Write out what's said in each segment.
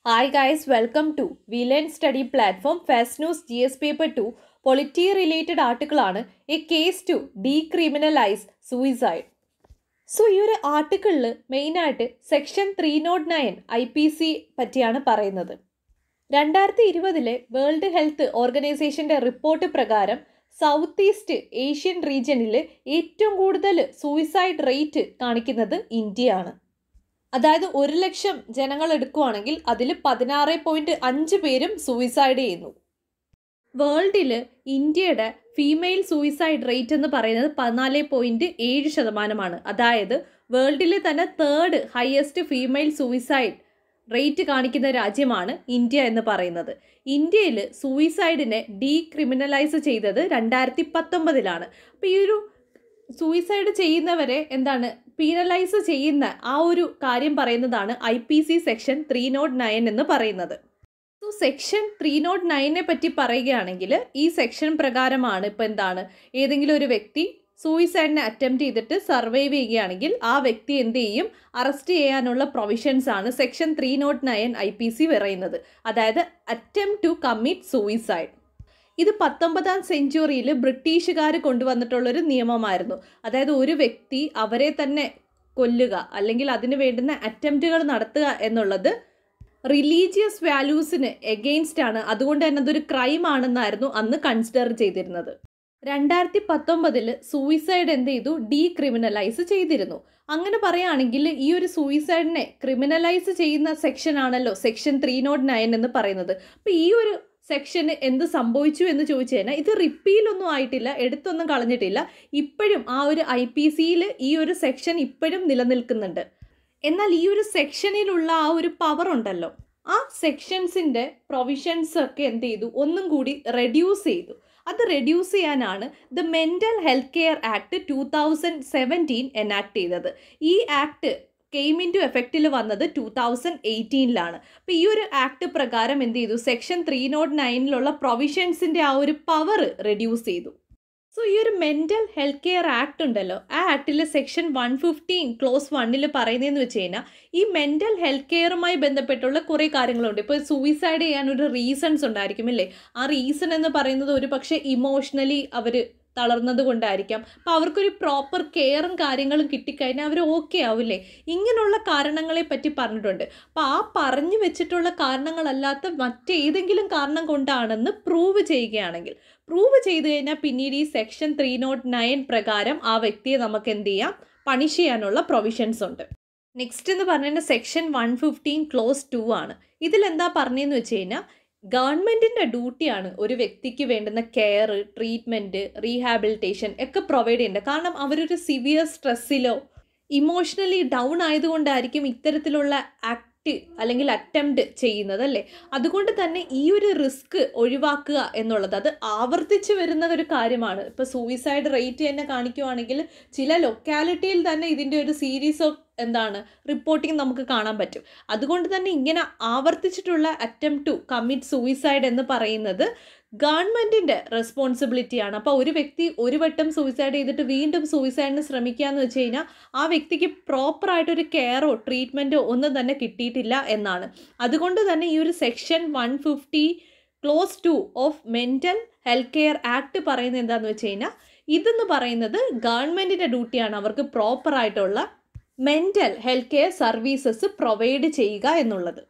Hi guys, welcome to VLearn Study Platform Fast News GS Paper 2 Polity related article ആണ് A case to decriminalize suicide. So ഈ ഒരു ആർട്ടിക്കിളിൽ മെയിനായിട്ട് section 309 IPC പറ്റിയാണ് പറയുന്നത്. 2020 world health ഓർഗനൈസേഷൻ്റെ report പ്രകാരം south east Asian റീജിയനിൽ ഏറ്റവും കൂടുതൽ സൂയിസൈഡ് റേറ്റ് കാണിക്കുന്നത് ഇന്ത്യയാണ്. അതായത് 100,000 ജനങ്ങൾ എടുക്കുകയാണെങ്കിൽ അതിൽ 16.5 പേരും സൂയിസൈഡ് ചെയ്യുന്നു. വേൾഡിൽ ഇന്ത്യയുടെ ഫീമെയിൽ സൂയിസൈഡ് റേറ്റ് എന്ന് പറയുന്നത് 14.7%. അതായത് വേൾഡിലെ തന്നെ 3rd highest female suicide rate കാണിക്കുന്ന രാജ്യമാണ് ഇന്ത്യ എന്ന് പറയുന്നത്. ഇന്ത്യയിൽ സൂയിസൈഡിനെ ഡീക്രിമിനലൈസ് ചെയ്തത് 2019. അപ്പോൾ ഈ ഒരു സൂയിസൈഡ് ചെയ്യുന്നവരെ പീനലൈസ് ചെയ്യുന്ന ആ ഒരു കാര്യം പറയുന്നതാണ് IPC സെക്ഷൻ 309 എന്ന് പറയുന്നത്. സോ സെക്ഷൻ 309 പറ്റി പറയുകയാണെങ്കിൽ ഈ സെക്ഷൻ പ്രകാരമാണ് ഏതെങ്കിലും ഒരു വ്യക്തി സൂയിസൈഡിനെ അറ്റംപ്റ്റ് ചെയ്തിട്ട് സർവൈവ് ചെയ്യുകയാണെങ്കിൽ ആ വ്യക്തി എന്ത് ചെയ്യും, അറസ്റ്റ് ചെയ്യാനുള്ള പ്രൊവിഷൻസ് ആണ് സെക്ഷൻ 309 IPC പറയുന്നത്. അതായത് അറ്റംപ്റ്റ് ടു കമ്മിറ്റ് സൂയിസൈഡ്. ഇത് 19ാം സെഞ്ച്വറിയിൽ ബ്രിട്ടീഷുകാർ കൊണ്ടുവന്നിട്ടുള്ളൊരു നിയമമായിരുന്നു. അതായത് ഒരു വ്യക്തി അവരെ തന്നെ കൊല്ലുക അല്ലെങ്കിൽ അതിന് വേണ്ടുന്ന അറ്റംപ്റ്റുകൾ നടത്തുക എന്നുള്ളത് റിലീജിയസ് വാല്യൂസിന് എഗെയിൻസ്റ്റ് ആണ്. അതുകൊണ്ട് തന്നെ അതൊരു ക്രൈം ആണെന്നായിരുന്നു അന്ന് കൺസിഡർ ചെയ്തിരുന്നത്. 2019 സൂയിസൈഡ് എന്ത് ചെയ്തു, ഡീക്രിമിനലൈസ് ചെയ്തിരുന്നു. അങ്ങനെ പറയുകയാണെങ്കിൽ ഈ ഒരു സൂയിസൈഡിനെ ക്രിമിനലൈസ് ചെയ്യുന്ന സെക്ഷൻ ആണല്ലോ സെക്ഷൻ 309 എന്ന് പറയുന്നത്. അപ്പോൾ ഈ ഒരു സെക്ഷന് എന്ത് സംഭവിച്ചു എന്ന് ചോദിച്ചു കഴിഞ്ഞാൽ ഇത് റിപ്പീലൊന്നും ആയിട്ടില്ല, എടുത്തൊന്നും കളഞ്ഞിട്ടില്ല. ഇപ്പോഴും ആ ഒരു IPCയിൽ ഈ ഒരു സെക്ഷൻ ഇപ്പോഴും നിലനിൽക്കുന്നുണ്ട്. എന്നാൽ ഈ ഒരു സെക്ഷനിലുള്ള ആ ഒരു പവർ ഉണ്ടല്ലോ, ആ സെക്ഷൻസിൻ്റെ പ്രൊവിഷൻസ് ഒക്കെ എന്ത് ചെയ്തു, ഒന്നും കൂടി റെഡ്യൂസ് ചെയ്തു. അത് റെഡ്യൂസ് ചെയ്യാനാണ് the mental health care act 2017 enact ചെയ്തത്. ഈ ആക്ട് കെയിം ഇൻ ടു എഫക്റ്റിൽ വന്നത് 2018. അപ്പോൾ ഈ ഒരു ആക്ട് പ്രകാരം എന്ത് ചെയ്തു, സെക്ഷൻ 309 പ്രൊവിഷൻസിൻ്റെ ആ ഒരു പവർ റെഡ്യൂസ് ചെയ്തു. സോ ഈ ഒരു മെൻ്റൽ ഹെൽത്ത് കെയർ ആക്ട് ഉണ്ടല്ലോ, ആ ആക്ടിൽ സെക്ഷൻ 115 ക്ലോസ് 1 പറയുന്നതെന്ന് വെച്ച് കഴിഞ്ഞാൽ ഈ മെൻ്റൽ ഹെൽത്ത് കെയറുമായി ബന്ധപ്പെട്ടുള്ള കുറേ കാര്യങ്ങളുണ്ട്. ഇപ്പോൾ സൂയിസൈഡ് ചെയ്യാൻ ഒരു റീസൺസ് ഉണ്ടായിരിക്കും അല്ലേ. ആ റീസൺ എന്ന് പറയുന്നത് ഒരു പക്ഷേ ഇമോഷണലി അവർ തളർന്നത് കൊണ്ടായിരിക്കാം. അപ്പോൾ അവർക്കൊരു പ്രോപ്പർ കെയറും കാര്യങ്ങളും കിട്ടിക്കഴിഞ്ഞാൽ അവർ ഓക്കെ ആവില്ലേ. ഇങ്ങനെയുള്ള കാരണങ്ങളെ പറ്റി പറഞ്ഞിട്ടുണ്ട്. അപ്പോൾ ആ പറഞ്ഞു വെച്ചിട്ടുള്ള കാരണങ്ങളല്ലാത്ത മറ്റേതെങ്കിലും കാരണം കൊണ്ടാണെന്ന് പ്രൂവ് ചെയ്യുകയാണെങ്കിൽ, പ്രൂവ് ചെയ്ത് കഴിഞ്ഞാൽ പിന്നീട് ഈ സെക്ഷൻ 309 പ്രകാരം ആ വ്യക്തിയെ നമുക്ക് എന്ത് ചെയ്യാം, പണിഷ് ചെയ്യാനുള്ള പ്രൊവിഷൻസ് ഉണ്ട്. നെക്സ്റ്റ് എന്ന് പറഞ്ഞാൽ സെക്ഷൻ 115 ക്ലോസ് 2 ആണ്. ഇതിലെന്താ പറഞ്ഞതെന്ന് വെച്ച് കഴിഞ്ഞാൽ ഗവൺമെൻറ്റിൻ്റെ ഡ്യൂട്ടിയാണ് ഒരു വ്യക്തിക്ക് വേണ്ടുന്ന കെയർ, ട്രീറ്റ്മെൻറ്റ്, റീഹാബിലിറ്റേഷൻ ഒക്കെ പ്രൊവൈഡ് ചെയ്യേണ്ടത്. കാരണം അവരൊരു സിവിയർ സ്ട്രെസ്സിലോ ഇമോഷണലി ഡൗൺ ആയതുകൊണ്ടായിരിക്കും ഇത്തരത്തിലുള്ള ആക്ട് അല്ലെങ്കിൽ അറ്റംപ്റ്റ് ചെയ്യുന്നത് അല്ലേ. അതുകൊണ്ട് തന്നെ ഈ ഒരു റിസ്ക് ഒഴിവാക്കുക എന്നുള്ളത് അത് ആവർത്തിച്ച് വരുന്ന ഒരു കാര്യമാണ്. ഇപ്പോൾ സൂയിസൈഡ് റേറ്റ് തന്നെ കാണിക്കുവാണെങ്കിൽ ചില ലൊക്കാലിറ്റിയിൽ തന്നെ ഇതിൻ്റെ ഒരു സീരീസ് ഓഫ് റിപ്പോർട്ടിങ് നമുക്ക് കാണാൻ പറ്റും. അതുകൊണ്ട് തന്നെ ഇങ്ങനെ ആവർത്തിച്ചിട്ടുള്ള അറ്റംപ്റ്റ് ടു കമ്മിറ്റ് സൂയിസൈഡ് എന്ന് പറയുന്നത് ഗവൺമെൻറ്റിൻ്റെ റെസ്പോൺസിബിലിറ്റിയാണ്. അപ്പോൾ ഒരു വ്യക്തി ഒരു വട്ടം സൂയിസൈഡ് ചെയ്തിട്ട് വീണ്ടും സൂയിസൈഡിന് ശ്രമിക്കുക എന്ന് വെച്ച് കഴിഞ്ഞാൽ ആ വ്യക്തിക്ക് പ്രോപ്പറായിട്ടൊരു കെയറോ ട്രീറ്റ്മെൻറ്റോ ഒന്നും തന്നെ കിട്ടിയിട്ടില്ല എന്നാണ്. അതുകൊണ്ട് തന്നെ ഈ ഒരു section 150 close 2 of mental health care act പറയുന്നത് എന്താണെന്ന് വെച്ച് കഴിഞ്ഞാൽ ഇതെന്ന് പറയുന്നത് ഗവൺമെൻറ്റിൻ്റെ ഡ്യൂട്ടിയാണ് അവർക്ക് പ്രോപ്പറായിട്ടുള്ള mental health care services provide ചെയ്യുക എന്നുള്ളത്.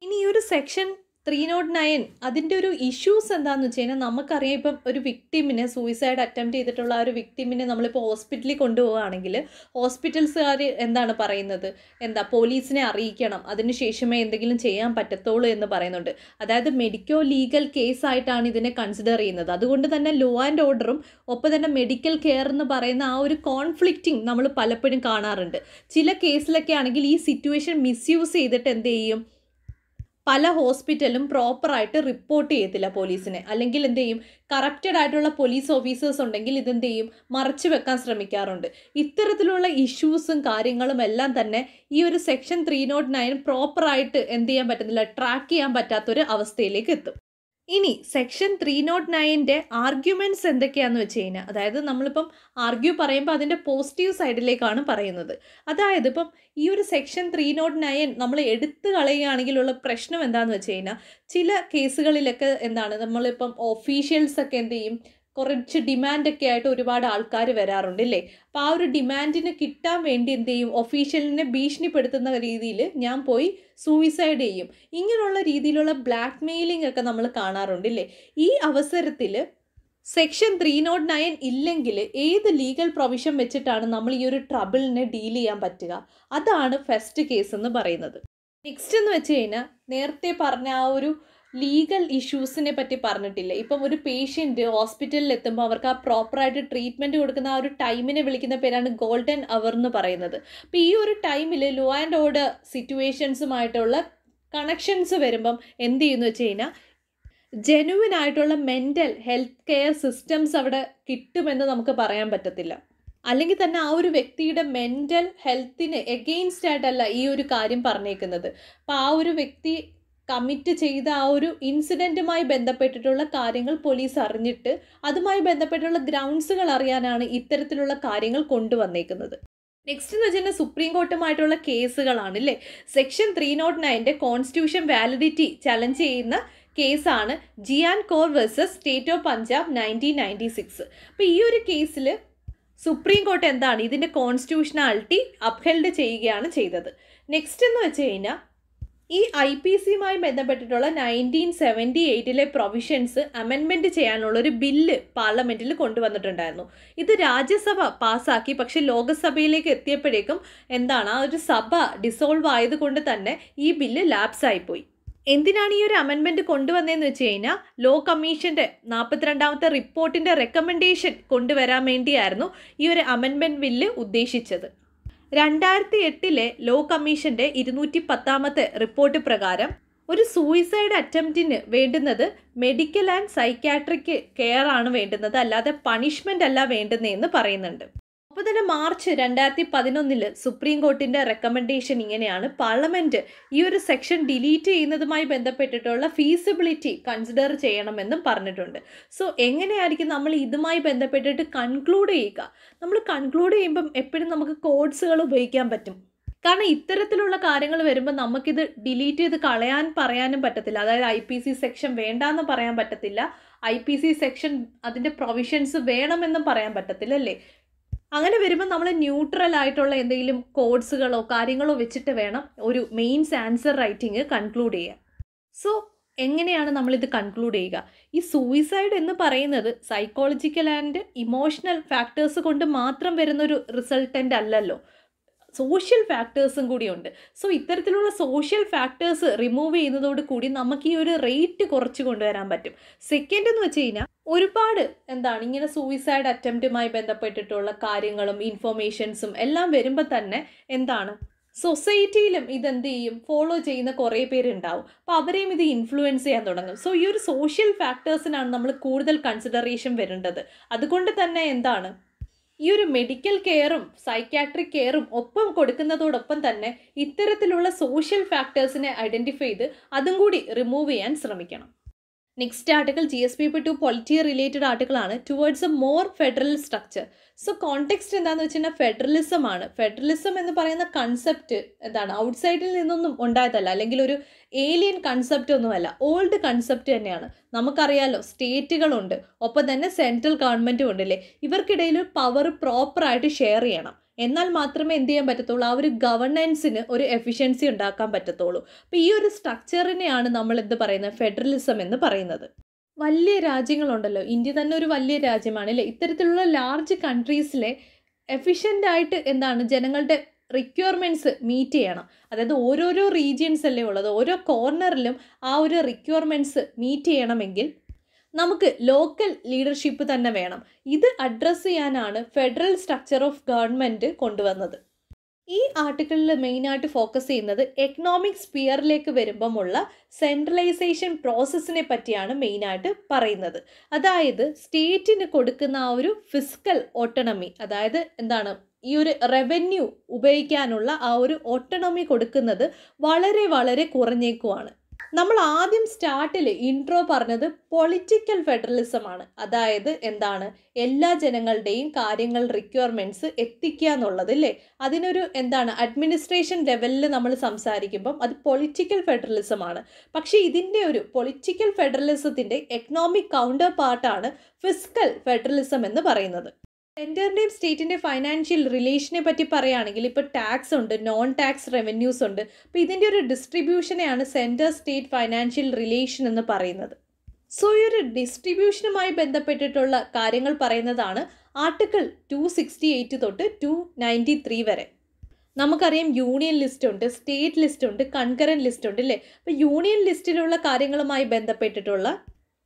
ഇനി ഈ ഒരു സെക്ഷൻ 309 അതിൻ്റെ ഒരു ഇഷ്യൂസ് എന്താണെന്ന് വെച്ച് കഴിഞ്ഞാൽ നമുക്കറിയാം, ഇപ്പം ഒരു വിക്ടിമിനെ സൂയിസൈഡ് അറ്റംപ്റ്റ് ചെയ്തിട്ടുള്ള ആ ഒരു വിക്ടിമിനെ നമ്മളിപ്പോൾ ഹോസ്പിറ്റലിൽ കൊണ്ടുപോവുകയാണെങ്കിൽ ഹോസ്പിറ്റൽസുകാർ പറയുന്നത് പോലീസിനെ അറിയിക്കണം, അതിനുശേഷമേ എന്തെങ്കിലും ചെയ്യാൻ പറ്റത്തുള്ളൂ എന്ന് പറയുന്നുണ്ട്. അതായത് മെഡിക്കോ ലീഗൽ കേസായിട്ടാണ് ഇതിനെ കൺസിഡർ ചെയ്യുന്നത്. അതുകൊണ്ട് തന്നെ ലോ ആൻഡ് ഓർഡറും ഒപ്പം തന്നെ മെഡിക്കൽ കെയർ എന്ന് പറയുന്ന ആ ഒരു കോൺഫ്ലിക്റ്റിംഗ് നമ്മൾ പലപ്പോഴും കാണാറുണ്ട്. ചില കേസിലൊക്കെ ആണെങ്കിൽ ഈ സിറ്റുവേഷൻ മിസ്യൂസ് ചെയ്തിട്ട് എന്ത് ചെയ്യും, പല ഹോസ്പിറ്റലും പ്രോപ്പറായിട്ട് റിപ്പോർട്ട് ചെയ്യത്തില്ല പോലീസിനെ. അല്ലെങ്കിൽ എന്ത് ചെയ്യും, കറപ്റ്റഡ് ആയിട്ടുള്ള പോലീസ് ഓഫീസേഴ്സ് ഉണ്ടെങ്കിൽ ഇതെന്ത് ചെയ്യും, മറച്ചു വെക്കാൻ ശ്രമിക്കാറുണ്ട്. ഇത്തരത്തിലുള്ള ഇഷ്യൂസും കാര്യങ്ങളും എല്ലാം തന്നെ ഈ ഒരു സെക്ഷൻ 309 പ്രോപ്പറായിട്ട് എന്ത് ചെയ്യാൻ പറ്റുന്നില്ല, ട്രാക്ക് ചെയ്യാൻ പറ്റാത്തൊരു അവസ്ഥയിലേക്ക് എത്തും. ഇനി സെക്ഷൻ 309 ആർഗ്യുമെൻറ്റ്സ് എന്തൊക്കെയാണെന്ന് വെച്ച് കഴിഞ്ഞാൽ, അതായത് നമ്മളിപ്പം ആർഗ്യൂ പറയുമ്പോൾ അതിൻ്റെ പോസിറ്റീവ് സൈഡിലേക്കാണ് പറയുന്നത്. അതായത് ഇപ്പം ഈ ഒരു സെക്ഷൻ 309 നമ്മൾ എടുത്തു കളയുകയാണെങ്കിലുള്ള പ്രശ്നം എന്താണെന്ന് വെച്ച് കഴിഞ്ഞാൽ, ചില കേസുകളിലൊക്കെ നമ്മളിപ്പം ഒഫീഷ്യൽസൊക്കെ എന്ത് ചെയ്യും, കുറച്ച് ഡിമാൻഡൊക്കെ ആയിട്ട് ഒരുപാട് ആൾക്കാർ വരാറുണ്ട് അല്ലേ. അപ്പോൾ ആ ഒരു ഡിമാൻഡിന് കിട്ടാൻ വേണ്ടി എന്ത് ചെയ്യും, ഒഫീഷ്യലിനെ ഭീഷണിപ്പെടുത്തുന്ന രീതിയിൽ ഞാൻ പോയി സൂയിസൈഡ് ചെയ്യും. ഇങ്ങനെയുള്ള രീതിയിലുള്ള ബ്ലാക്ക് മെയിലിംഗ് ഒക്കെ നമ്മൾ കാണാറുണ്ട് അല്ലേ. ഈ അവസരത്തിൽ സെക്ഷൻ 309 ഇല്ലെങ്കിൽ ഏത് ലീഗൽ പ്രൊവിഷൻ വെച്ചിട്ടാണ് നമ്മൾ ഈ ഒരു ട്രബിളിനെ ഡീൽ ചെയ്യാൻ പറ്റുക? അതാണ് ഫസ്റ്റ് കേസ് എന്ന് പറയുന്നത്. നെക്സ്റ്റ് എന്ന് വെച്ച് കഴിഞ്ഞാൽ, നേരത്തെ പറഞ്ഞ ആ ഒരു ലീഗൽ ഇഷ്യൂസിനെ പറ്റി പറഞ്ഞിട്ടില്ല. ഇപ്പം ഒരു പേഷ്യൻറ്റ് ഹോസ്പിറ്റലിൽ എത്തുമ്പോൾ അവർക്ക് ആ പ്രോപ്പറായിട്ട് ട്രീറ്റ്മെൻറ്റ് കൊടുക്കുന്ന ആ ഒരു ടൈമിനെ വിളിക്കുന്ന പേരാണ് ഗോൾഡൻ അവർ എന്ന് പറയുന്നത്. അപ്പോൾ ഈ ഒരു ടൈമിൽ ലോ ആൻഡ് ഓർഡർ സിറ്റുവേഷൻസുമായിട്ടുള്ള കണക്ഷൻസ് വരുമ്പം എന്ത് ചെയ്യുന്നു വെച്ച് കഴിഞ്ഞാൽ, ജെനുവിൻ ആയിട്ടുള്ള മെൻ്റൽ ഹെൽത്ത് കെയർ സിസ്റ്റംസ് അവിടെ കിട്ടുമെന്ന് നമുക്ക് പറയാൻ പറ്റത്തില്ല. അല്ലെങ്കിൽ തന്നെ ആ ഒരു വ്യക്തിയുടെ മെൻ്റൽ ഹെൽത്തിന് എഗെയിൻസ്റ്റ് ആയിട്ടല്ല ഈ ഒരു കാര്യം പറഞ്ഞേക്കുന്നത്. അപ്പോൾ ആ ഒരു വ്യക്തി കമ്മിറ്റ് ചെയ്ത ആ ഒരു ഇൻസിഡൻറ്റുമായി ബന്ധപ്പെട്ടിട്ടുള്ള കാര്യങ്ങൾ പോലീസ് അറിഞ്ഞിട്ട് അതുമായി ബന്ധപ്പെട്ടുള്ള ഗ്രൗണ്ട്സുകൾ അറിയാനാണ് ഇത്തരത്തിലുള്ള കാര്യങ്ങൾ കൊണ്ടുവന്നേക്കുന്നത്. നെക്സ്റ്റ് എന്ന് വെച്ചാൽ സുപ്രീം കോർട്ടുമായിട്ടുള്ള കേസുകളാണ് അല്ലേ. സെക്ഷൻ 309 കോൺസ്റ്റിറ്റ്യൂഷൻ വാലിഡിറ്റി ചലഞ്ച് ചെയ്യുന്ന കേസാണ് Gian Kaur versus state of Punjab 1996. അപ്പോൾ ഈ ഒരു കേസിൽ സുപ്രീം കോർട്ട് ഇതിൻ്റെ കോൺസ്റ്റിറ്റ്യൂഷണാലിറ്റി അപ്ഹെൽഡ് ചെയ്യുകയാണ് ചെയ്തത്. നെക്സ്റ്റ് എന്ന് വെച്ച് കഴിഞ്ഞാൽ, ഈ IPCയുമായി ബന്ധപ്പെട്ടിട്ടുള്ള 1978 പ്രൊവിഷൻസ് അമെൻമെൻറ്റ് ചെയ്യാനുള്ളൊരു ബില്ല് പാർലമെൻറ്റിൽ കൊണ്ടുവന്നിട്ടുണ്ടായിരുന്നു. ഇത് രാജ്യസഭ പാസ്സാക്കി. പക്ഷേ ലോകസഭയിലേക്ക് എത്തിയപ്പോഴേക്കും ആ ഒരു സഭ ഡിസോൾവ് ആയതുകൊണ്ട് തന്നെ ഈ ബില്ല് ലാപ്സായിപ്പോയി. എന്തിനാണ് ഈ ഒരു അമെൻമെൻറ്റ് കൊണ്ടുവന്നതെന്ന് വെച്ച് കഴിഞ്ഞാൽ, ലോ കമ്മീഷൻ്റെ 42ാമത്തെ റിപ്പോർട്ടിൻ്റെ റെക്കമെൻഡേഷൻ കൊണ്ടുവരാൻ വേണ്ടിയായിരുന്നു ഈ ഒരു അമെൻമെൻറ്റ് ബില്ല് ഉദ്ദേശിച്ചത്. 2008 ലോ കമ്മീഷൻ്റെ 210ാമത്തെ റിപ്പോർട്ട് പ്രകാരം ഒരു സൂയിസൈഡ് അറ്റംപ്റ്റിന് വേണ്ടുന്നത് മെഡിക്കൽ ആൻഡ് സൈക്യാട്രിക് കെയർ ആണ് വേണ്ടുന്നത്, അല്ലാതെ പണിഷ്മെൻ്റ് അല്ല വേണ്ടുന്നതെന്ന് പറയുന്നുണ്ട്. അപ്പോൾ തന്നെ മാർച്ച് 2011 സുപ്രീം കോർട്ടിൻ്റെ റെക്കമെൻഡേഷൻ ഇങ്ങനെയാണ്: പാർലമെൻറ്റ് ഈ ഒരു സെക്ഷൻ ഡിലീറ്റ് ചെയ്യുന്നതുമായി ബന്ധപ്പെട്ടിട്ടുള്ള ഫീസിബിലിറ്റി കൺസിഡർ ചെയ്യണമെന്നും പറഞ്ഞിട്ടുണ്ട്. സോ എങ്ങനെയായിരിക്കും നമ്മൾ ഇതുമായി ബന്ധപ്പെട്ടിട്ട് കൺക്ലൂഡ് ചെയ്യുക? നമ്മൾ കൺക്ലൂഡ് ചെയ്യുമ്പം എപ്പോഴും നമുക്ക് കോഡ്സുകൾ ഉപയോഗിക്കാൻ പറ്റും. കാരണം ഇത്തരത്തിലുള്ള കാര്യങ്ങൾ വരുമ്പോൾ നമുക്കിത് ഡിലീറ്റ് ചെയ്ത് പറയാനും പറ്റത്തില്ല. അതായത് IPC സെക്ഷൻ വേണ്ടാന്ന് പറയാൻ പറ്റത്തില്ല, IPC സെക്ഷൻ അതിൻ്റെ പ്രൊവിഷൻസ് വേണമെന്നും പറയാൻ പറ്റത്തില്ല അല്ലേ. അങ്ങനെ വരുമ്പോൾ നമ്മൾ ന്യൂട്രൽ ആയിട്ടുള്ള എന്തെങ്കിലും കോഡ്സുകളോ കാര്യങ്ങളോ വെച്ചിട്ട് വേണം ഒരു മെയിൻസ് ആൻസർ റൈറ്റിംഗ് കൺക്ലൂഡ് ചെയ്യാൻ. സോ എങ്ങനെയാണ് നമ്മളിത് കൺക്ലൂഡ് ചെയ്യുക? ഈ സൂയിസൈഡ് എന്ന് പറയുന്നത് സൈക്കോളജിക്കൽ ആൻഡ് ഇമോഷണൽ ഫാക്ടേഴ്സ് കൊണ്ട് മാത്രം വരുന്നൊരു റിസൾട്ടൻ്റ് അല്ലല്ലോ, സോഷ്യൽ ഫാക്ടേഴ്സും കൂടിയുണ്ട്. സോ ഇത്തരത്തിലുള്ള സോഷ്യൽ ഫാക്ടേഴ്സ് റിമൂവ് ചെയ്യുന്നതോട് കൂടി നമുക്ക് ഈ ഒരു റേറ്റ് കുറച്ച് കൊണ്ടുവരാൻ പറ്റും. സെക്കൻഡ് എന്ന് വെച്ച് കഴിഞ്ഞാൽ, ഒരുപാട് ഇങ്ങനെ സൂയിസൈഡ് അറ്റംപ്റ്റുമായി ബന്ധപ്പെട്ടിട്ടുള്ള കാര്യങ്ങളും ഇൻഫോർമേഷൻസും എല്ലാം വരുമ്പോൾ തന്നെ സൊസൈറ്റിയിലും ഇതെന്ത് ചെയ്യും, ഫോളോ ചെയ്യുന്ന കുറേ പേരുണ്ടാവും. അപ്പോൾ അവരെയും ഇത് ഇൻഫ്ലുവൻസ് ചെയ്യാൻ തുടങ്ങും. സോ ഈ ഒരു സോഷ്യൽ ഫാക്ടേഴ്സിനാണ് നമ്മൾ കൂടുതൽ കൺസിഡറേഷൻ വരേണ്ടത്. അതുകൊണ്ട് തന്നെ ഈ ഒരു മെഡിക്കൽ കെയറും സൈക്യാട്രിക് കെയറും ഒപ്പം കൊടുക്കുന്നതോടൊപ്പം തന്നെ ഇത്തരത്തിലുള്ള സോഷ്യൽ ഫാക്ടേഴ്സിനെ ഐഡൻറ്റിഫൈ ചെയ്ത് അതും കൂടി റിമൂവ് ചെയ്യാൻ ശ്രമിക്കണം. Next article GSPP2 polity related ആർട്ടിക്കിളാണ്, towards a more federal structure. So context എന്താണെന്ന് വെച്ച് കഴിഞ്ഞാൽ ഫെഡറലിസം ആണ്. ഫെഡറലിസം എന്ന് പറയുന്ന കൺസെപ്റ്റ് ഔട്ട്സൈഡിൽ നിന്നൊന്നും ഉണ്ടായതല്ല, അല്ലെങ്കിൽ ഒരു ഏലിയൻ കൺസെപ്റ്റ് ഒന്നുമല്ല, ഓൾഡ് കൺസെപ്റ്റ് തന്നെയാണ്. നമുക്കറിയാലോ, സ്റ്റേറ്റുകളുണ്ട്, ഒപ്പം തന്നെ സെൻട്രൽ ഗവൺമെൻറ്റും ഉണ്ടല്ലേ. ഇവർക്കിടയിൽ പവർ പ്രോപ്പറായിട്ട് ഷെയർ ചെയ്യണം. എന്നാൽ മാത്രമേ എന്ത് ചെയ്യാൻ പറ്റത്തുള്ളൂ, ആ ഒരു ഗവർണൻസിന് ഒരു എഫിഷ്യൻസി ഉണ്ടാക്കാൻ പറ്റത്തുള്ളൂ. അപ്പോൾ ഈ ഒരു സ്ട്രക്ചറിനെയാണ് നമ്മൾ ഫെഡറലിസം എന്ന് പറയുന്നത്. വലിയ രാജ്യങ്ങളുണ്ടല്ലോ, ഇന്ത്യ തന്നെ ഒരു വലിയ രാജ്യമാണ് അല്ലേ. ഇത്തരത്തിലുള്ള ലാർജ് കൺട്രീസിലെ എഫിഷ്യൻ്റായിട്ട് ജനങ്ങളുടെ റിക്വയർമെൻറ്റ്സ് മീറ്റ് ചെയ്യണം. അതായത് ഓരോരോ റീജിയൻസ് അല്ലേ ഉള്ളത്, ഓരോ കോർണറിലും ആ ഒരു റിക്വയർമെൻറ്റ്സ് മീറ്റ് ചെയ്യണമെങ്കിൽ നമുക്ക് ലോക്കൽ ലീഡർഷിപ്പ് തന്നെ വേണം. ഇത് അഡ്രസ്സ് ചെയ്യാനാണ് ഫെഡറൽ സ്ട്രക്ചർ ഓഫ് ഗവൺമെൻറ് കൊണ്ടുവന്നത്. ഈ ആർട്ടിക്കിളിൽ മെയിനായിട്ട് ഫോക്കസ് ചെയ്യുന്നത് എക്കണോമിക് സ്പിയറിലേക്ക് വരുമ്പമുള്ള സെൻട്രലൈസേഷൻ പ്രോസസ്സിനെ പറ്റിയാണ് മെയിനായിട്ട് പറയുന്നത്. അതായത് സ്റ്റേറ്റിന് കൊടുക്കുന്ന ആ ഒരു ഫിസ്ക്കൽ ഓട്ടോണമി, അതായത് ഈ ഒരു റവന്യൂ ഉപയോഗിക്കാനുള്ള ആ ഒരു ഓട്ടോണമി കൊടുക്കുന്നത് വളരെ വളരെ കുറഞ്ഞേക്കുവാണ്. നമ്മൾ ആദ്യം സ്റ്റാർട്ടിൽ ഇൻട്രോ പറഞ്ഞത് പൊളിറ്റിക്കൽ ഫെഡറലിസമാണ്. അതായത് എന്താണ്, എല്ലാ ജനങ്ങളുടെയും കാര്യങ്ങൾ റിക്വയർമെൻറ്റ്സ് എത്തിക്കുക എന്നുള്ളത് അല്ലേ. അതിനൊരു എന്താണ് അഡ്മിനിസ്ട്രേഷൻ ലെവലിൽ നമ്മൾ സംസാരിക്കുമ്പം അത് പൊളിറ്റിക്കൽ ഫെഡറലിസമാണ്. പക്ഷേ ഇതിൻ്റെ ഒരു പൊളിറ്റിക്കൽ ഫെഡറലിസത്തിൻ്റെ എക്കണോമിക് കൗണ്ടർ പാർട്ടാണ് ഫിസ്ക്കൽ ഫെഡറലിസം എന്ന് പറയുന്നത്. സെൻറ്ററിൻ്റെയും സ്റ്റേറ്റിൻ്റെ ഫൈനാൻഷ്യൽ റിലേഷനെ പറ്റി പറയുകയാണെങ്കിൽ ഇപ്പോൾ ടാക്സ് ഉണ്ട്, നോൺ ടാക്സ് റവന്യൂസ് ഉണ്ട്. അപ്പോൾ ഇതിൻ്റെ ഒരു ഡിസ്ട്രിബ്യൂഷനെയാണ് സെൻറ്റർ സ്റ്റേറ്റ് ഫൈനാൻഷ്യൽ റിലേഷൻ എന്ന് പറയുന്നത്. സോ ഈ ഒരു ഡിസ്ട്രിബ്യൂഷനുമായി ബന്ധപ്പെട്ടിട്ടുള്ള കാര്യങ്ങൾ പറയുന്നതാണ് ആർട്ടിക്കിൾ 268 തൊട്ട് 293 വരെ. നമുക്കറിയാം യൂണിയൻ ലിസ്റ്റ് ഉണ്ട്, സ്റ്റേറ്റ് ലിസ്റ്റ് ഉണ്ട്, കൺകറൻറ്റ് ലിസ്റ്റ് ഉണ്ട് അല്ലേ. അപ്പോൾ യൂണിയൻ ലിസ്റ്റിലുള്ള കാര്യങ്ങളുമായി ബന്ധപ്പെട്ടിട്ടുള്ള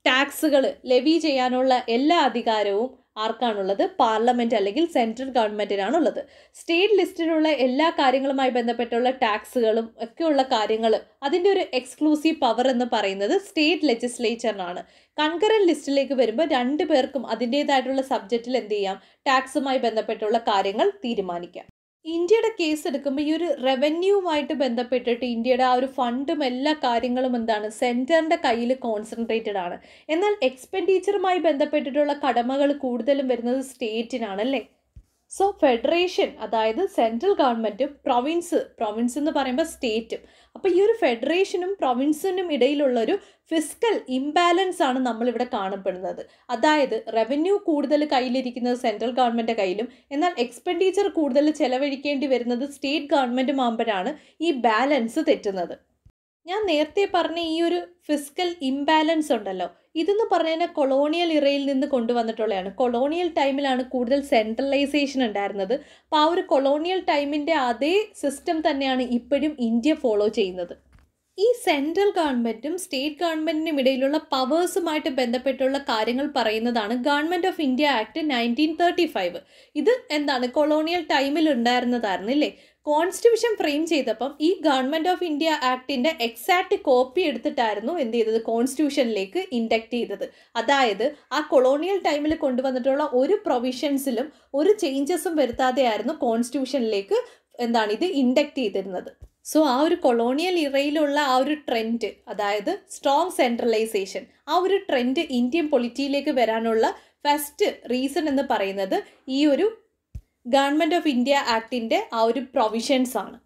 ടാക്സുകൾ ലെവി ചെയ്യാനുള്ള എല്ലാ അധികാരവും ആർക്കാണുള്ളത്? പാർലമെൻറ്റ് അല്ലെങ്കിൽ സെൻട്രൽ ഗവൺമെൻറ്റിനാണുള്ളത്. സ്റ്റേറ്റ് ലിസ്റ്റിലുള്ള എല്ലാ കാര്യങ്ങളുമായി ബന്ധപ്പെട്ടുള്ള ടാക്സുകളും ഒക്കെയുള്ള കാര്യങ്ങൾ അതിൻ്റെ ഒരു എക്സ്ക്ലൂസീവ് പവർ എന്ന് പറയുന്നത് സ്റ്റേറ്റ് ലെജിസ്ലേച്ചറിനാണ്. കൺകറൻറ്റ് ലിസ്റ്റിലേക്ക് വരുമ്പോൾ 2 പേർക്കും അതിൻ്റേതായിട്ടുള്ള സബ്ജക്റ്റിൽ എന്ത് ചെയ്യാം, ടാക്സുമായി ബന്ധപ്പെട്ടുള്ള കാര്യങ്ങൾ തീരുമാനിക്കാം. ഇന്ത്യയുടെ കേസ് എടുക്കുമ്പോൾ ഈ ഒരു റവന്യൂവുമായിട്ട് ബന്ധപ്പെട്ടിട്ട് ഇന്ത്യയുടെ ആ ഒരു ഫണ്ടും എല്ലാ കാര്യങ്ങളും എന്താണ് സെൻറ്ററിൻ്റെ കയ്യിൽ കോൺസെൻട്രേറ്റഡ് ആണ്. എന്നാൽ എക്സ്പെൻഡിച്ചറുമായി ബന്ധപ്പെട്ടിട്ടുള്ള കടമകൾ കൂടുതലും വരുന്നത് സ്റ്റേറ്റിനാണ് അല്ലേ. സോ ഫെഡറേഷൻ അതായത് സെൻട്രൽ ഗവൺമെൻറ്റും പ്രൊവിൻസ് എന്ന് പറയുമ്പോൾ സ്റ്റേറ്റും. അപ്പോൾ ഈ ഒരു ഫെഡറേഷനും പ്രൊവിൻസിനും ഇടയിലുള്ളൊരു ഫിസ്ക്കൽ ഇംബാലൻസ് ആണ് നമ്മളിവിടെ കാണപ്പെടുന്നത്. അതായത് റവന്യൂ കൂടുതൽ കയ്യിലിരിക്കുന്നത് സെൻട്രൽ ഗവൺമെൻറ് കയ്യിലും എന്നാൽ എക്സ്പെൻഡിച്ചർ കൂടുതൽ ചെലവഴിക്കേണ്ടി വരുന്നത് സ്റ്റേറ്റ് ഗവൺമെൻറ് ആകുമ്പോഴാണ് ഈ ബാലൻസ് തെറ്റുന്നത്. ഞാൻ നേരത്തെ പറഞ്ഞ ഈ ഒരു ഫിസ്ക്കൽ ഇംബാലൻസ് ഉണ്ടല്ലോ, ഇതെന്ന് പറഞ്ഞു കഴിഞ്ഞാൽ കൊളോണിയൽ ഇറയിൽ നിന്ന് കൊണ്ടുവന്നിട്ടുള്ളതാണ്. കൊളോണിയൽ ടൈമിലാണ് കൂടുതൽ സെൻട്രലൈസേഷൻ ഉണ്ടായിരുന്നത്. അപ്പോൾ ആ ഒരു കൊളോണിയൽ ടൈമിൻ്റെ അതേ സിസ്റ്റം തന്നെയാണ് ഇപ്പോഴും ഇന്ത്യ ഫോളോ ചെയ്യുന്നത്. ഈ സെൻട്രൽ ഗവൺമെൻറ്റും സ്റ്റേറ്റ് ഗവൺമെൻറ്റിനും ഇടയിലുള്ള പവേഴ്സുമായിട്ട് ബന്ധപ്പെട്ടുള്ള കാര്യങ്ങൾ പറയുന്നതാണ് ഗവൺമെൻറ് ഓഫ് ഇന്ത്യ ആക്ട് 1935. ഇത് എന്താണ് കൊളോണിയൽ ടൈമിൽ ഉണ്ടായിരുന്നതായിരുന്നു ഇല്ലേ. കോൺസ്റ്റിറ്റ്യൂഷൻ ഫ്രെയിം ചെയ്തപ്പം ഈ ഗവൺമെൻറ് ഓഫ് ഇന്ത്യ ആക്ടിൻ്റെ എക്സാക്റ്റ് കോപ്പി എടുത്തിട്ടായിരുന്നു എന്ത് ചെയ്തത്, കോൺസ്റ്റിറ്റ്യൂഷനിലേക്ക് ഇൻഡക്റ്റ് ചെയ്തത്. അതായത് ആ കൊളോണിയൽ ടൈമിൽ കൊണ്ടുവന്നിട്ടുള്ള ഒരു പ്രൊവിഷൻസിലും ഒരു ചേഞ്ചസും വരുത്താതെയായിരുന്നു കോൺസ്റ്റിറ്റ്യൂഷനിലേക്ക് എന്താണ് ഇത് ഇൻഡക്റ്റ് ചെയ്തിരുന്നത്. സോ ആ ഒരു കൊളോണിയൽ ഇറയിലുള്ള ആ ഒരു ട്രെൻഡ്, അതായത് സ്ട്രോങ് സെൻട്രലൈസേഷൻ, ആ ഒരു ട്രെൻഡ് ഇന്ത്യൻ പൊളിറ്റിയിലേക്ക് വരാനുള്ള ഫസ്റ്റ് റീസൺ എന്ന് പറയുന്നത് ഈ ഒരു ഗവൺമെൻറ് ഓഫ് ഇന്ത്യ ആക്ടിൻ്റെ ആ ഒരു പ്രൊവിഷൻസ് ആണ്.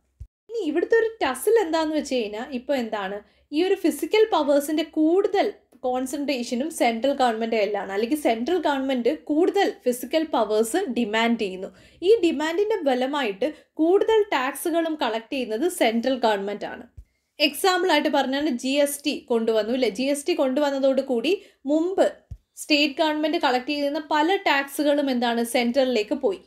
ഇനി ഇവിടുത്തെ ഒരു ടസിൽ എന്താണെന്ന് വെച്ച് കഴിഞ്ഞാൽ ഇപ്പോൾ എന്താണ് ഈ ഒരു ഫിസിക്കൽ പവേഴ്സിൻ്റെ കൂടുതൽ കോൺസെൻട്രേഷനും സെൻട്രൽ ഗവൺമെൻറ് കയ്യിലാണ്. അല്ലെങ്കിൽ സെൻട്രൽ ഗവൺമെൻറ് കൂടുതൽ ഫിസിക്കൽ പവേഴ്സ് ഡിമാൻഡ് ചെയ്യുന്നു. ഈ ഡിമാൻഡിൻ്റെ ഫലമായിട്ട് കൂടുതൽ ടാക്സുകളും കളക്ട് ചെയ്യുന്നത് സെൻട്രൽ ഗവൺമെൻറ് ആണ്. എക്സാമ്പിളായിട്ട് പറഞ്ഞാൽ GST കൊണ്ടുവന്നു അല്ലേ. GST കൊണ്ടുവന്നതോടുകൂടി മുമ്പ് സ്റ്റേറ്റ് ഗവൺമെൻറ് കളക്ട് ചെയ്യുന്ന പല ടാക്സുകളും എന്താണ് സെൻട്രലിലേക്ക് പോയി.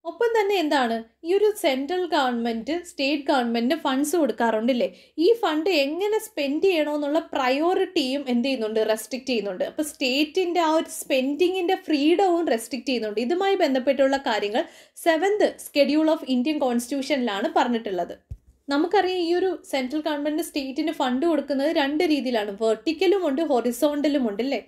ഒപ്പം തന്നെ എന്താണ് ഈ ഒരു സെൻട്രൽ ഗവൺമെൻറ് സ്റ്റേറ്റ് ഗവൺമെൻറ്റിന് ഫണ്ട്സ് കൊടുക്കാറുണ്ടല്ലേ. ഈ ഫണ്ട് എങ്ങനെ സ്പെൻഡ് ചെയ്യണമെന്നുള്ള പ്രയോറിറ്റിയും എന്ത് ചെയ്യുന്നുണ്ട്, റെസ്ട്രിക്റ്റ് ചെയ്യുന്നുണ്ട്. അപ്പോൾ സ്റ്റേറ്റിൻ്റെ ആ ഒരു സ്പെൻഡിങ്ങിൻ്റെ ഫ്രീഡവും റെസ്ട്രിക്റ്റ് ചെയ്യുന്നുണ്ട്. ഇതുമായി ബന്ധപ്പെട്ടുള്ള കാര്യങ്ങൾ 7th ഷെഡ്യൂൾ ഓഫ് ഇന്ത്യൻ കോൺസ്റ്റിറ്റ്യൂഷനിലാണ് പറഞ്ഞിട്ടുള്ളത്. നമുക്കറിയാം ഈ ഒരു സെൻട്രൽ ഗവൺമെൻറ് സ്റ്റേറ്റിന് ഫണ്ട് കൊടുക്കുന്നത് 2 രീതിയിലാണ്, വെർട്ടിക്കലും ഉണ്ട് ഹൊറിസോണ്ടലും ഉണ്ട് അല്ലേ.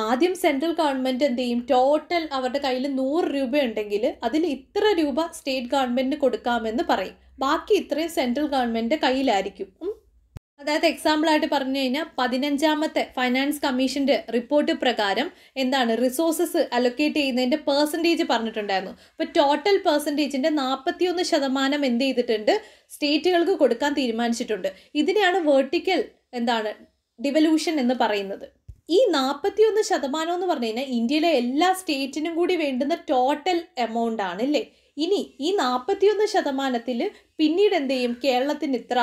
ആദ്യം സെൻട്രൽ ഗവൺമെൻറ് എന്ത് ചെയ്യും, ടോട്ടൽ അവരുടെ കയ്യിൽ 100 രൂപ ഉണ്ടെങ്കിൽ അതിൽ ഇത്ര രൂപ സ്റ്റേറ്റ് ഗവൺമെൻറ് കൊടുക്കാമെന്ന് പറയും. ബാക്കി ഇത്രയും സെൻട്രൽ ഗവൺമെൻറ് കയ്യിലായിരിക്കും. അതായത് എക്സാമ്പിളായിട്ട് പറഞ്ഞു കഴിഞ്ഞാൽ 15ാമത്തെ ഫൈനാൻസ് കമ്മീഷൻ്റെ റിപ്പോർട്ട് പ്രകാരം എന്താണ് റിസോഴ്സസ് അലൊക്കേറ്റ് ചെയ്യുന്നതിൻ്റെ പെർസെൻറ്റേജ് പറഞ്ഞിട്ടുണ്ടായിരുന്നു. അപ്പോൾ ടോട്ടൽ പെർസെൻറ്റേജിൻ്റെ 41% എന്ത് ചെയ്തിട്ടുണ്ട്, സ്റ്റേറ്റുകൾക്ക് കൊടുക്കാൻ തീരുമാനിച്ചിട്ടുണ്ട്. ഇതിനെയാണ് വെർട്ടിക്കൽ എന്താണ് ഡിവല്യൂഷൻ എന്ന് പറയുന്നത്. ഈ 41% എന്ന് പറഞ്ഞു കഴിഞ്ഞാൽ ഇന്ത്യയിലെ എല്ലാ സ്റ്റേറ്റിനും കൂടി വേണ്ടുന്ന ടോട്ടൽ എമൗണ്ട് ആണ് അല്ലേ. ഇനി ഈ 41% പിന്നീട് എന്ത് ചെയ്യും, കേരളത്തിന് ഇത്ര,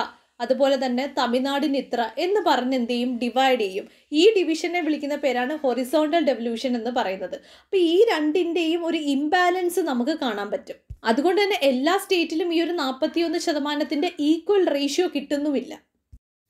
അതുപോലെ തന്നെ തമിഴ്നാടിന് ഇത്ര എന്ന് പറഞ്ഞ് എന്ത് ചെയ്യും, ഡിവൈഡ് ചെയ്യും. ഈ ഡിവിഷനെ വിളിക്കുന്ന പേരാണ് ഹൊറിസോണ്ടൽ ഡെവല്യൂഷൻ എന്ന് പറയുന്നത്. അപ്പോൾ ഈ രണ്ടിൻ്റെയും ഒരു ഇംബാലൻസ് നമുക്ക് കാണാൻ പറ്റും. അതുകൊണ്ട് തന്നെ എല്ലാ സ്റ്റേറ്റിലും ഈ ഒരു 41% ഈക്വൽ റേഷ്യോ കിട്ടുന്നുമില്ല.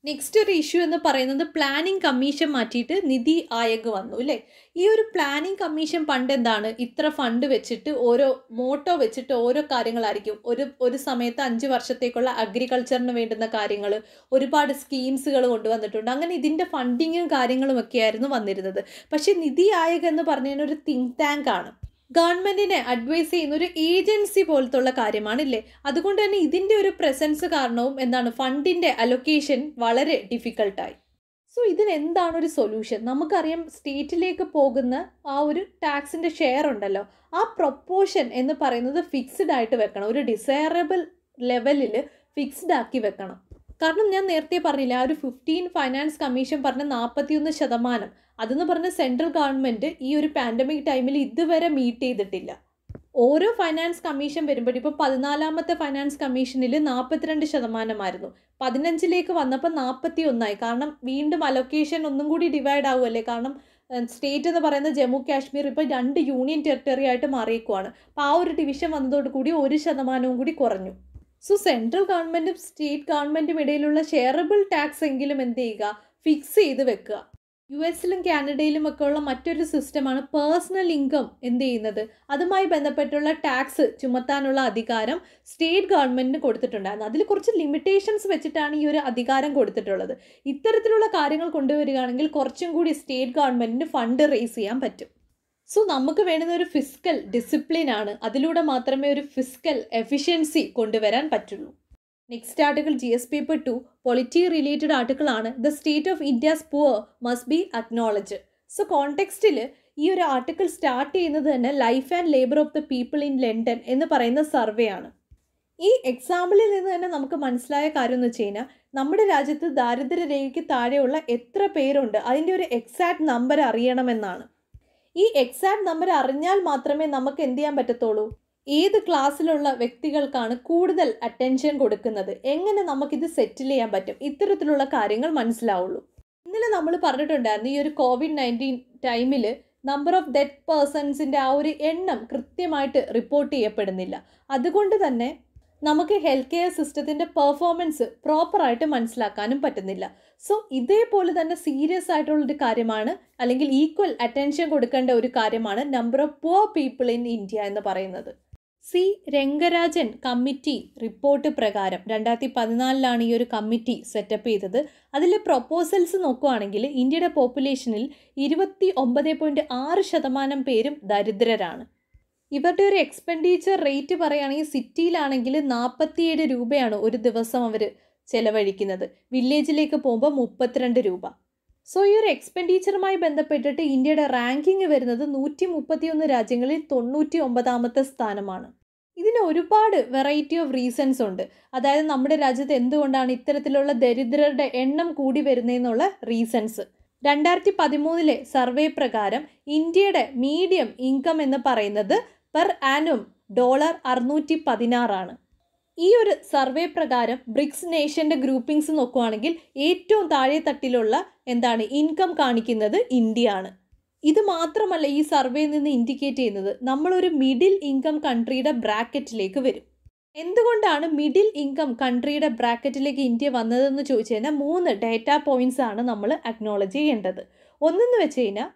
നെക്സ്റ്റ് ഒരു ഇഷ്യൂ എന്ന് പറയുന്നത് പ്ലാനിംഗ് കമ്മീഷൻ മാറ്റിയിട്ട് നിതി ആയോഗ് വന്നു അല്ലേ. ഈ ഒരു പ്ലാനിംഗ് കമ്മീഷൻ പണ്ട് എന്താണ് ഇത്ര ഫണ്ട് വെച്ചിട്ട് ഓരോ മോട്ടോ വെച്ചിട്ട് ഓരോ കാര്യങ്ങളായിരിക്കും. ഒരു സമയത്ത് 5 വർഷത്തേക്കുള്ള അഗ്രികൾച്ചറിന് വേണ്ടുന്ന കാര്യങ്ങൾ, ഒരുപാട് സ്കീംസുകൾ കൊണ്ടുവന്നിട്ടുണ്ട്. അങ്ങനെ ഇതിൻ്റെ ഫണ്ടിങ്ങും കാര്യങ്ങളും ഒക്കെയായിരുന്നു വന്നിരുന്നത്. പക്ഷേ നിതി ആയോഗ് എന്ന് പറഞ്ഞാൽ ഒരു തിങ്ക് ടാങ്ക് ആണ്, ഗവൺമെൻറ്റിനെ അഡ്വൈസ് ചെയ്യുന്ന ഒരു ഏജൻസി പോലത്തുള്ള കാര്യമാണില്ലേ. അതുകൊണ്ട് തന്നെ ഇതിൻ്റെ ഒരു പ്രസൻസ് കാരണവും എന്താണ് ഫണ്ടിൻ്റെ അലൊക്കേഷൻ വളരെ ഡിഫിക്കൽട്ടായി. സോ ഇതിനെന്താണ് ഒരു സൊല്യൂഷൻ? നമുക്കറിയാം സ്റ്റേറ്റിലേക്ക് പോകുന്ന ആ ഒരു ടാക്സിൻ്റെ ഷെയർ ഉണ്ടല്ലോ, ആ പ്രൊപ്പോർഷൻ എന്ന് പറയുന്നത് ഫിക്സ്ഡ് ആയിട്ട് വെക്കണം. ഒരു ഡിസൈറബിൾ ലെവലിൽ ഫിക്സ്ഡ് ആക്കി വെക്കണം. കാരണം ഞാൻ നേരത്തെ പറഞ്ഞില്ല, ആ ഒരു 15 ഫൈനാൻസ് കമ്മീഷൻ പറഞ്ഞ 41%, അതെന്ന് പറഞ്ഞ സെൻട്രൽ ഗവൺമെൻറ് ഈ ഒരു പാൻഡമിക് ടൈമിൽ ഇതുവരെ മീറ്റ് ചെയ്തിട്ടില്ല. ഓരോ ഫൈനാൻസ് കമ്മീഷൻ വരുമ്പോഴും ഇപ്പോൾ 14ാമത്തെ ഫൈനാൻസ് കമ്മീഷനിൽ 42%, 15ലേക്ക് വന്നപ്പോൾ 41ആയി. കാരണം വീണ്ടും അലൊക്കേഷൻ ഒന്നും കൂടി ഡിവൈഡ് ആവുമല്ലേ. കാരണം സ്റ്റേറ്റ് എന്ന് പറയുന്നത് ജമ്മു കാശ്മീർ ഇപ്പോൾ 2 യൂണിയൻ ടെറിട്ടറി ആയിട്ട് മാറിയേക്കുവാണ്. അപ്പോൾ ആ ഒരു ഡിവിഷൻ വന്നതോടുകൂടി 1% കൂടി കുറഞ്ഞു. സോ സെൻട്രൽ ഗവൺമെൻറ്റും സ്റ്റേറ്റ് ഗവൺമെൻറ്റും ഇടയിലുള്ള ഷെയറബിൾ ടാക്സ് എങ്കിലും എന്ത് ചെയ്യുക, ഫിക്സ് ചെയ്ത് വെക്കുക. US-ലും കാനഡയിലും ഒക്കെ ഉള്ള മറ്റൊരു സിസ്റ്റമാണ് പേഴ്സണൽ ഇൻകം എന്ത് ചെയ്യുന്നത്, അതുമായി ബന്ധപ്പെട്ടുള്ള ടാക്സ് ചുമത്താനുള്ള അധികാരം സ്റ്റേറ്റ് ഗവൺമെൻറ്റിന് കൊടുത്തിട്ടുണ്ടായിരുന്നു. അതിൽ കുറച്ച് ലിമിറ്റേഷൻസ് വെച്ചിട്ടാണ് ഈ ഒരു അധികാരം കൊടുത്തിട്ടുള്ളത്. ഇത്തരത്തിലുള്ള കാര്യങ്ങൾ കൊണ്ടുവരികയാണെങ്കിൽ കുറച്ചും കൂടി സ്റ്റേറ്റ് ഗവൺമെൻറ്റിന് ഫണ്ട് റേസ് ചെയ്യാൻ പറ്റും. സോ നമുക്ക് വേണ്ടുന്ന ഒരു ഫിസ്ക്കൽ ഡിസിപ്ലിനാണ്. അതിലൂടെ മാത്രമേ ഒരു ഫിസ്ക്കൽ എഫിഷ്യൻസി കൊണ്ടുവരാൻ പറ്റുള്ളൂ. Next article GS paper 2 polity related article ആണ്. The state of India's poor must be acknowledge. So കോണ്ടെക്സ്റ്റിൽ ഈ ഒരു ആർട്ടിക്കിൾ സ്റ്റാർട്ട് ചെയ്യുന്നത് തന്നെ life and labour of the people in London എന്ന് പറയുന്ന സർവേ ആണ്. ഈ എക്സാമ്പിളിൽ നിന്ന് തന്നെ നമുക്ക് മനസ്സിലായ കാര്യം എന്ന് വെച്ച് കഴിഞ്ഞാൽ, നമ്മുടെ രാജ്യത്ത് ദാരിദ്ര്യരേഖയ്ക്ക് താഴെയുള്ള എത്ര പേരുണ്ട് അതിൻ്റെ ഒരു എക്സാക്ട് നമ്പർ അറിയണമെന്നാണ്. ഈ എക്സാക്ട് നമ്പർ അറിഞ്ഞാൽ മാത്രമേ നമുക്ക് എന്ത് ചെയ്യാൻ പറ്റത്തുള്ളൂ, ഏത് ക്ലാസ്സിലുള്ള വ്യക്തികൾക്കാണ് കൂടുതൽ അറ്റൻഷൻ കൊടുക്കുന്നത്, എങ്ങനെ നമുക്കിത് സെറ്റിൽ ചെയ്യാൻ പറ്റും, ഇത്തരത്തിലുള്ള കാര്യങ്ങൾ മനസ്സിലാവുള്ളൂ. ഇന്നലെ നമ്മൾ പറഞ്ഞിട്ടുണ്ടായിരുന്നു, ഈ ഒരു COVID-19 ടൈമിൽ നമ്പർ ഓഫ് ഡെത്ത് പേഴ്സൺസിൻ്റെ ആ ഒരു എണ്ണം കൃത്യമായിട്ട് റിപ്പോർട്ട് ചെയ്യപ്പെടുന്നില്ല. അതുകൊണ്ട് തന്നെ നമുക്ക് ഹെൽത്ത് കെയർ സിസ്റ്റത്തിൻ്റെ പെർഫോമൻസ് പ്രോപ്പറായിട്ട് മനസ്സിലാക്കാനും പറ്റുന്നില്ല. സോ ഇതേപോലെ തന്നെ സീരിയസ് ആയിട്ടുള്ളൊരു കാര്യമാണ്, അല്ലെങ്കിൽ ഈക്വൽ അറ്റൻഷൻ കൊടുക്കേണ്ട ഒരു കാര്യമാണ് number of poor people in India എന്ന് പറയുന്നത്. C. രംഗരാജൻ കമ്മിറ്റി റിപ്പോർട്ട് പ്രകാരം 2014 ഈ ഒരു കമ്മിറ്റി സെറ്റപ്പ് ചെയ്തത്. അതിലെ പ്രൊപ്പോസൽസ് നോക്കുകയാണെങ്കിൽ ഇന്ത്യയുടെ പോപ്പുലേഷനിൽ 29.6% പേരും ദരിദ്രരാണ്. ഇവരുടെ ഒരു എക്സ്പെൻഡിച്ചർ റേറ്റ് പറയുകയാണെങ്കിൽ സിറ്റിയിലാണെങ്കിൽ 47 രൂപയാണ് ഒരു ദിവസം അവർ ചിലവഴിക്കുന്നത്. വില്ലേജിലേക്ക് പോകുമ്പോൾ 32 രൂപ. സോ ഈ ഒരു എക്സ്പെൻഡിച്ചറുമായി ബന്ധപ്പെട്ടിട്ട് ഇന്ത്യയുടെ റാങ്കിങ് വരുന്നത് 131 രാജ്യങ്ങളിൽ 99ാമത്തെ സ്ഥാനമാണ്. ഇതിന് ഒരുപാട് വെറൈറ്റി ഓഫ് റീസൺസ് ഉണ്ട്. അതായത് നമ്മുടെ രാജ്യത്ത് എന്തുകൊണ്ടാണ് ഇത്തരത്തിലുള്ള ദരിദ്രരുടെ എണ്ണം കൂടി വരുന്നതെന്നുള്ള റീസൺസ്. 2013 സർവേ പ്രകാരം ഇന്ത്യയുടെ മീഡിയം ഇൻകം എന്ന് പറയുന്നത് പെർ ആനും $616. ഈ ഒരു സർവേ പ്രകാരം ബ്രിക്സ് നേഷൻ്റെ ഗ്രൂപ്പിംഗ്സ് നോക്കുകയാണെങ്കിൽ ഏറ്റവും താഴെ തട്ടിലുള്ള ഇൻകം കാണിക്കുന്നത് ഇന്ത്യയാണ്. ഇത് മാത്രമല്ല, ഈ സർവേയിൽ നിന്ന് ഇൻഡിക്കേറ്റ് ചെയ്യുന്നത് നമ്മളൊരു മിഡിൽ ഇൻകം കൺട്രിയുടെ ബ്രാക്കറ്റിലേക്ക് വരും. എന്തുകൊണ്ടാണ് മിഡിൽ ഇൻകം കൺട്രിയുടെ ബ്രാക്കറ്റിലേക്ക് ഇന്ത്യ വന്നതെന്ന് ചോദിച്ചു കഴിഞ്ഞാൽ 3 ഡേറ്റാ പോയിൻറ്റ്സ് ആണ് നമ്മൾ അക്നോളജ് ചെയ്യേണ്ടത്. ഒന്നെന്ന് വെച്ച് കഴിഞ്ഞാൽ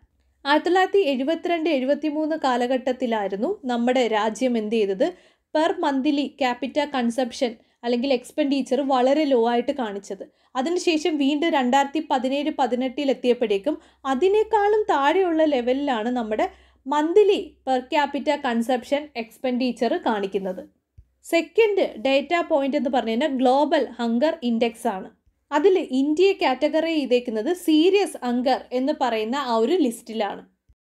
1972-73 കാലഘട്ടത്തിലായിരുന്നു നമ്മുടെ രാജ്യം എന്ത് ചെയ്തത്, പെർ മന്ത്ലി ക്യാപിറ്റ കൺസപ്ഷൻ അല്ലെങ്കിൽ എക്സ്പെൻഡിച്ചർ വളരെ ലോ ആയിട്ട് കാണിച്ചത്. അതിനുശേഷം വീണ്ടും 2017-18 എത്തിയപ്പോഴേക്കും അതിനേക്കാളും താഴെയുള്ള ലെവലിലാണ് നമ്മുടെ monthly per capita consumption expenditure കാണിക്കുന്നത്. സെക്കൻഡ് ഡേറ്റാ പോയിന്റ് എന്ന് പറഞ്ഞു കഴിഞ്ഞാൽ ഗ്ലോബൽ ഹങ്കർ ഇൻഡെക്സ് ആണ്. അതിൽ ഇന്ത്യയെ കാറ്റഗറി ചെയ്തേക്കുന്നത് സീരിയസ് ഹങ്കർ എന്ന് പറയുന്ന ആ ഒരു ലിസ്റ്റിലാണ്.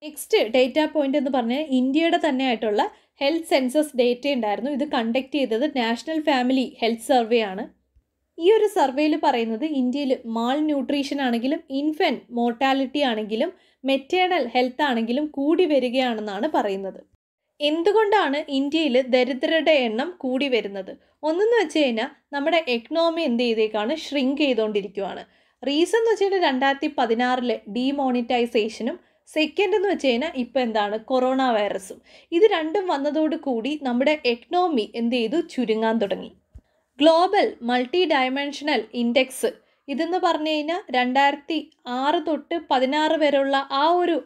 നെക്സ്റ്റ് ഡേറ്റാ പോയിന്റ് എന്ന് പറഞ്ഞാൽ ഇന്ത്യയുടെ തന്നെ ആയിട്ടുള്ള ഹെൽത്ത് സെൻസസ് ഡേറ്റ ഉണ്ടായിരുന്നു. ഇത് കണ്ടക്ട് ചെയ്തത് നാഷണൽ ഫാമിലി ഹെൽത്ത് സർവേ ആണ്. ഈ ഒരു സർവേയിൽ പറയുന്നത് ഇന്ത്യയിൽ മാൾ ന്യൂട്രീഷൻ ആണെങ്കിലും ഇൻഫൻറ്റ് മോർട്ടാലിറ്റി ആണെങ്കിലും മെറ്റേണൽ ഹെൽത്ത് ആണെങ്കിലും കൂടി വരികയാണെന്നാണ് പറയുന്നത്. എന്തുകൊണ്ടാണ് ഇന്ത്യയിൽ ദരിദ്രരുടെ എണ്ണം കൂടി വരുന്നത്? ഒന്നെന്ന് വെച്ച് കഴിഞ്ഞാൽ നമ്മുടെ എക്കണോമി എന്ത് ചെയ്തേക്കാണ്, ഷ്രിങ്ക് ചെയ്തുകൊണ്ടിരിക്കുകയാണ്. റീസൺ എന്ന് വെച്ച് കഴിഞ്ഞാൽ 2016 ഡീമോണിറ്റൈസേഷനും സെക്കൻഡ് എന്ന് വെച്ച് കഴിഞ്ഞാൽ ഇപ്പോൾ കൊറോണ വൈറസും. ഇത് രണ്ടും വന്നതോടുകൂടി നമ്മുടെ എക്കണോമി എന്ത് ചെയ്തു, ചുരുങ്ങാൻ തുടങ്ങി. ഗ്ലോബൽ മൾട്ടി ഡയമെൻഷണൽ ഇൻഡെക്സ് ഇതെന്ന് പറഞ്ഞു കഴിഞ്ഞാൽ 2006 തൊട്ട് 2016 വരെയുള്ള ആ ഒരു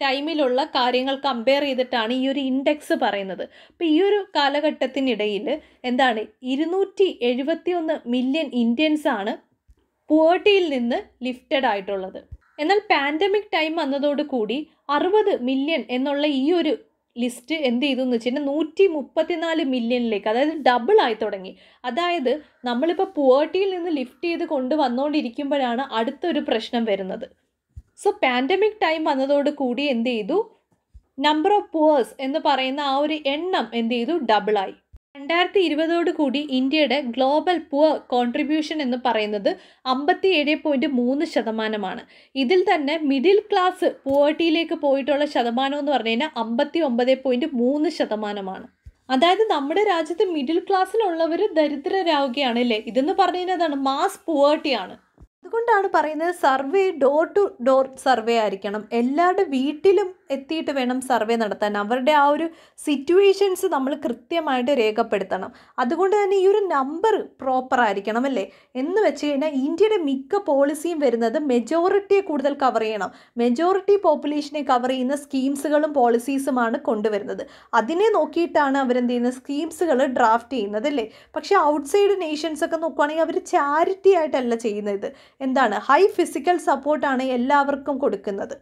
ടൈമിലുള്ള കാര്യങ്ങൾ കമ്പയർ ചെയ്തിട്ടാണ് ഈ ഒരു ഇൻഡെക്സ് പറയുന്നത്. അപ്പോൾ ഈ ഒരു കാലഘട്ടത്തിനിടയിൽ 271 മില്യൺ ഇന്ത്യൻസാണ് പുവേർട്ടിയിൽ നിന്ന് ലിഫ്റ്റഡ് ആയിട്ടുള്ളത്. എന്നാൽ പാൻഡമിക് ടൈം വന്നതോടുകൂടി 60 മില്യൺ എന്നുള്ള ഈ ഒരു ലിസ്റ്റ് എന്ത് ചെയ്തു എന്ന് വെച്ച് കഴിഞ്ഞാൽ 134 മില്യണിലേക്ക്, അതായത് ഡബിൾ ആയി തുടങ്ങി. അതായത് നമ്മളിപ്പോൾ പുവേർട്ടിയിൽ നിന്ന് ലിഫ്റ്റ് ചെയ്ത് കൊണ്ടുവന്നുകൊണ്ടിരിക്കുമ്പോഴാണ് അടുത്തൊരു പ്രശ്നം വരുന്നത്. സോ പാൻഡമിക് ടൈം വന്നതോട് കൂടി എന്ത് ചെയ്തു, നമ്പർ ഓഫ് പുവേഴ്സ് എന്ന് പറയുന്ന ആ ഒരു എണ്ണം എന്ത് ചെയ്തു, ഡബിളായി. 2020 കൂടി ഇന്ത്യയുടെ ഗ്ലോബൽ പുവർ കോൺട്രിബ്യൂഷൻ എന്ന് പറയുന്നത് 57.3%. ഇതിൽ തന്നെ മിഡിൽ ക്ലാസ് പുവേർട്ടിയിലേക്ക് പോയിട്ടുള്ള ശതമാനം എന്ന് പറഞ്ഞു കഴിഞ്ഞാൽ 59.3%. അതായത് നമ്മുടെ രാജ്യത്ത് മിഡിൽ ക്ലാസ്സിലുള്ളവർ ദരിദ്രരാവുകയാണ് അല്ലേ. ഇതെന്ന് പറഞ്ഞു കഴിഞ്ഞാൽ അതാണ് മാസ് പുവേർട്ടിയാണ്. അതുകൊണ്ടാണ് പറയുന്നത് survey door to door survey ആയിരിക്കണം. എല്ലാവരുടെ വീട്ടിലും എത്തിയിട്ട് വേണം സർവേ നടത്താൻ. അവരുടെ ആ ഒരു സിറ്റുവേഷൻസ് നമ്മൾ കൃത്യമായിട്ട് രേഖപ്പെടുത്തണം. അതുകൊണ്ട് തന്നെ ഈ ഒരു നമ്പർ പ്രോപ്പർ ആയിരിക്കണം അല്ലേ. എന്ന് വെച്ച് കഴിഞ്ഞാൽ ഇന്ത്യയുടെ മിക്ക പോളിസിയും വരുന്നത് മെജോറിറ്റിയെ കൂടുതൽ കവർ ചെയ്യണം. മെജോറിറ്റി പോപ്പുലേഷനെ കവർ ചെയ്യുന്ന സ്കീംസുകളും പോളിസീസുമാണ് കൊണ്ടുവരുന്നത്. അതിനെ നോക്കിയിട്ടാണ് അവരെന്ത് ചെയ്യുന്നത്, സ്കീംസുകൾ ഡ്രാഫ്റ്റ് ചെയ്യുന്നത് അല്ലേ. പക്ഷേ ഔട്ട്സൈഡ് നേഷൻസ് ഒക്കെ നോക്കുകയാണെങ്കിൽ അവർ ചാരിറ്റി ആയിട്ടല്ല ചെയ്യുന്നത്. എന്താണ്, ഹൈ ഫിസിക്കൽ സപ്പോർട്ടാണ് എല്ലാവർക്കും കൊടുക്കുന്നത്.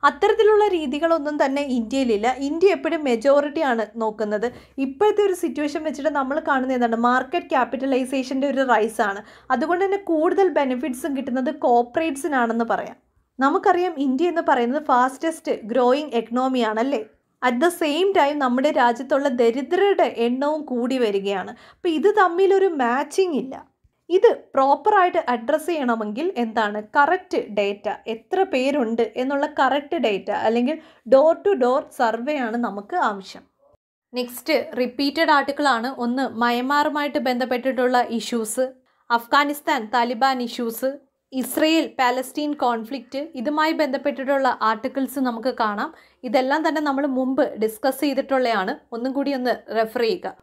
അത്തരത്തിലുള്ള രീതികളൊന്നും തന്നെ ഇന്ത്യയിലില്ല. ഇന്ത്യ എപ്പോഴും മെജോറിറ്റിയാണ് നോക്കുന്നത്. ഇപ്പോഴത്തെ ഒരു സിറ്റുവേഷൻ വെച്ചിട്ട് നമ്മൾ കാണുന്നത് എന്താണ്, മാർക്കറ്റ് ക്യാപിറ്റലൈസേഷൻ്റെ ഒരു റൈസാണ്. അതുകൊണ്ട് തന്നെ കൂടുതൽ ബെനിഫിറ്റ്സും കിട്ടുന്നത് കോർപ്പറേറ്റ്സിനാണെന്ന് പറയാം. നമുക്കറിയാം ഇന്ത്യ എന്ന് പറയുന്നത് ഫാസ്റ്റസ്റ്റ് ഗ്രോയിങ് എക്കണോമിയാണല്ലേ. അറ്റ് ദ സെയിം ടൈം നമ്മുടെ രാജ്യത്തുള്ള ദരിദ്രരുടെ എണ്ണവും കൂടി വരികയാണ്. അപ്പോൾ ഇത് തമ്മിലൊരു മാച്ചിങ് ഇല്ല. ഇത് പ്രോപ്പറായിട്ട് അഡ്രസ്സ് ചെയ്യണമെങ്കിൽ എന്താണ്, കറക്റ്റ് ഡേറ്റ, എത്ര പേരുണ്ട് എന്നുള്ള കറക്റ്റ് ഡേറ്റ അല്ലെങ്കിൽ ഡോർ ടു ഡോർ സർവേ ആണ് നമുക്ക് ആവശ്യം. നെക്സ്റ്റ് റിപ്പീറ്റഡ് ആർട്ടിക്കിളാണ്. ഒന്ന് മയൻമാറുമായിട്ട് ബന്ധപ്പെട്ടിട്ടുള്ള issues, Afghanistan Taliban issues, Israel Palestine conflict, ഇതുമായി ബന്ധപ്പെട്ടിട്ടുള്ള ആർട്ടിക്കിൾസ് നമുക്ക് കാണാം. ഇതെല്ലാം തന്നെ നമ്മൾ മുമ്പ് ഡിസ്കസ് ചെയ്തിട്ടുള്ളതാണ്. ഒന്നും കൂടി ഒന്ന് റെഫർ ചെയ്യുക.